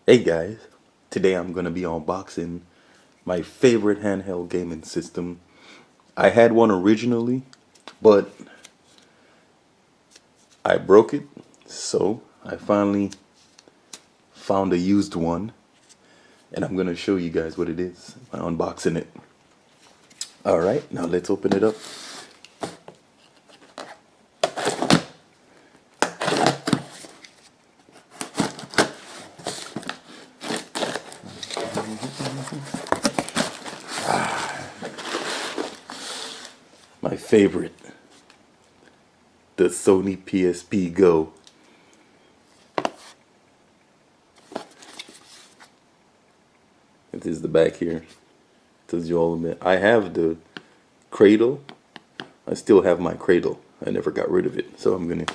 Hey guys, today I'm gonna be unboxing my favorite handheld gaming system. I had one originally, but I broke it, so I finally found a used one, and I'm gonna show you guys what it is by unboxing it. Alright, now let's open it up. My favorite, the Sony PSP Go. This is the back here. Tells you all of it. I have the cradle. I still have my cradle. I never got rid of it, so I'm gonna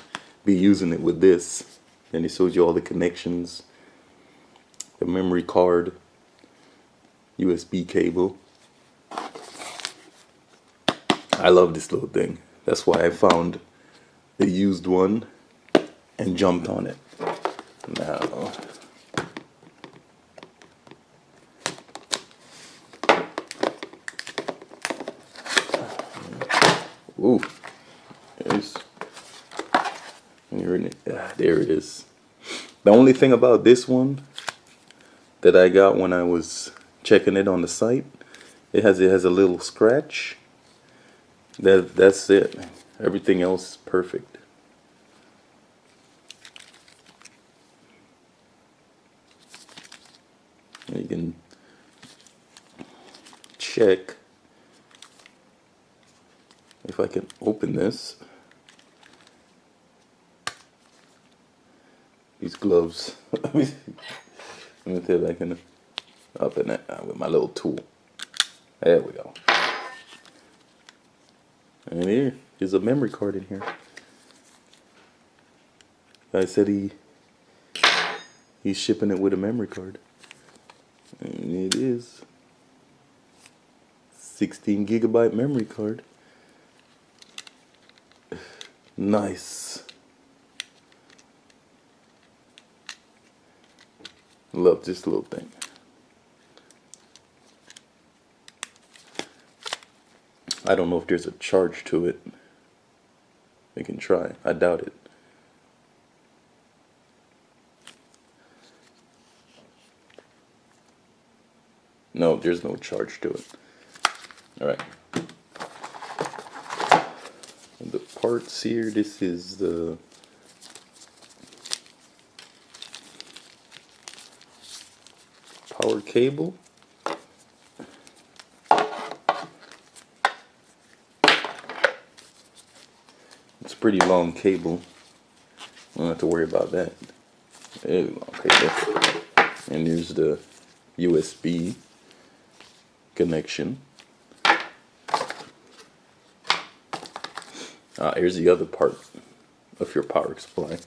be using it with this. And it shows you all the connections, the memory card, USB cable. I love this little thing. That's why I found the used one and jumped on it. Now, ooh, there's, there it is. The only thing about this one that I got when I was checking it on the site, it has a little scratch. That's it. Everything else is perfect. You can check if I can open this. These gloves. Let me see if I can open it with my little tool. There we go. And here's a memory card in here. I said he's shipping it with a memory card. And it is 16 gigabyte memory card. Nice. Love this little thing. I don't know if there's a charge to it. We can try. I doubt it. No, there's no charge to it. Alright. The parts here, this is the power cable. It's a pretty long cable. Don't have to worry about that. Very long cable. And here's the USB connection. Here's the other part of your power supply.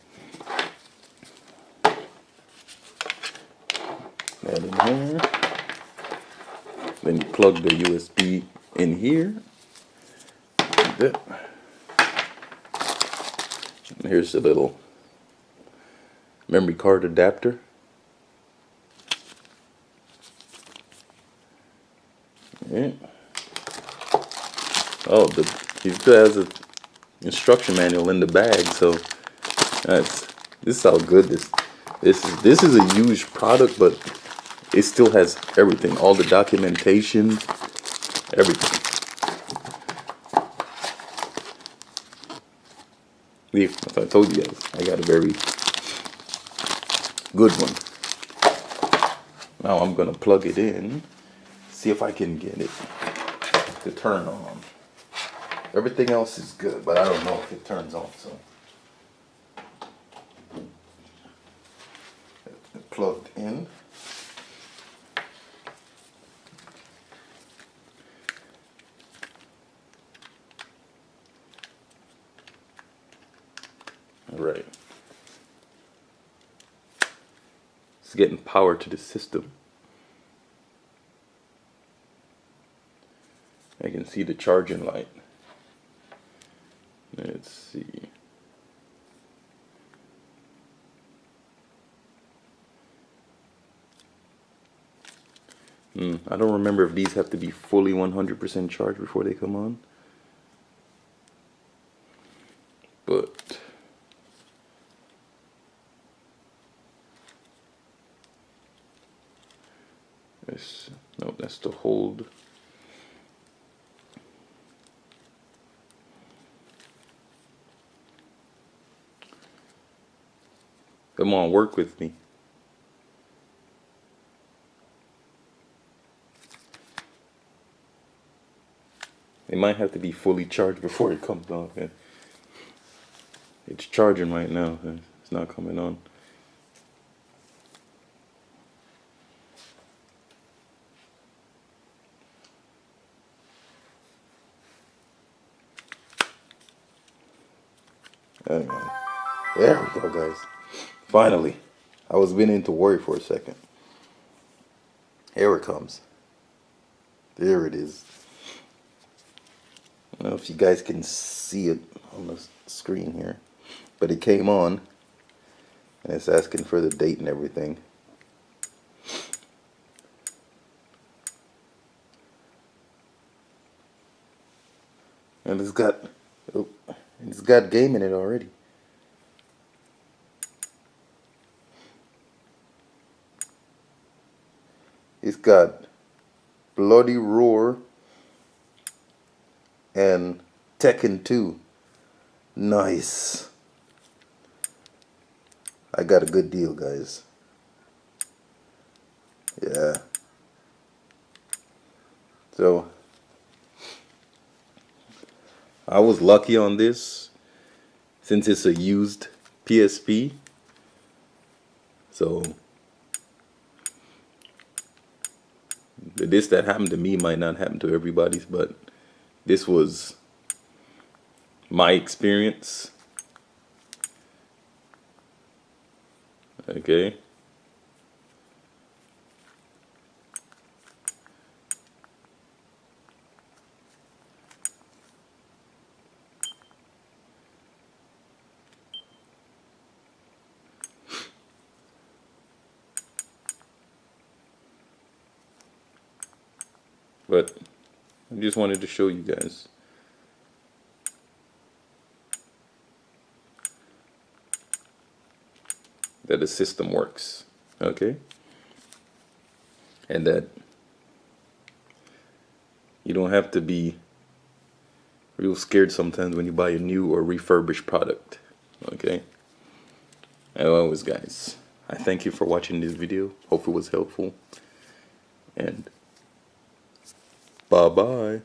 That in here. Then you plug the USB in here. Like that. And here's the little memory card adapter. Yeah. Oh, he has an instruction manual in the bag, so this is how good this is a huge product, but it still has everything, all the documentation, everything. As I told you guys, I got a very good one. Now I'm gonna plug it in, see if I can get it to turn on. Everything else is good, but I don't know if it turns on, so. It plugged in. Alright. It's getting power to the system. I can see the charging light. Let's see. I don't remember if these have to be fully 100% charged before they come on. But no, that's the hold. Come on, work with me. It might have to be fully charged before it comes on. It's charging right now. It's not coming on. Hang on. There we go, guys. Finally. I was beginning to worry for a second. Here it comes. There it is. I don't know if you guys can see it on the screen here, but it came on and it's asking for the date and everything. And it's got game in it already. It's got Bloody Roar and Tekken 2. Nice. I got a good deal, guys. Yeah. So I was lucky on this since it's a used PSP. So this that happened to me might not happen to everybody, but this was my experience. Okay. But I just wanted to show you guys. That the system works, okay? And that you don't have to be real scared sometimes when you buy a new or refurbished product, okay? As always, guys, I thank you for watching this video. Hope it was helpful. And bye-bye.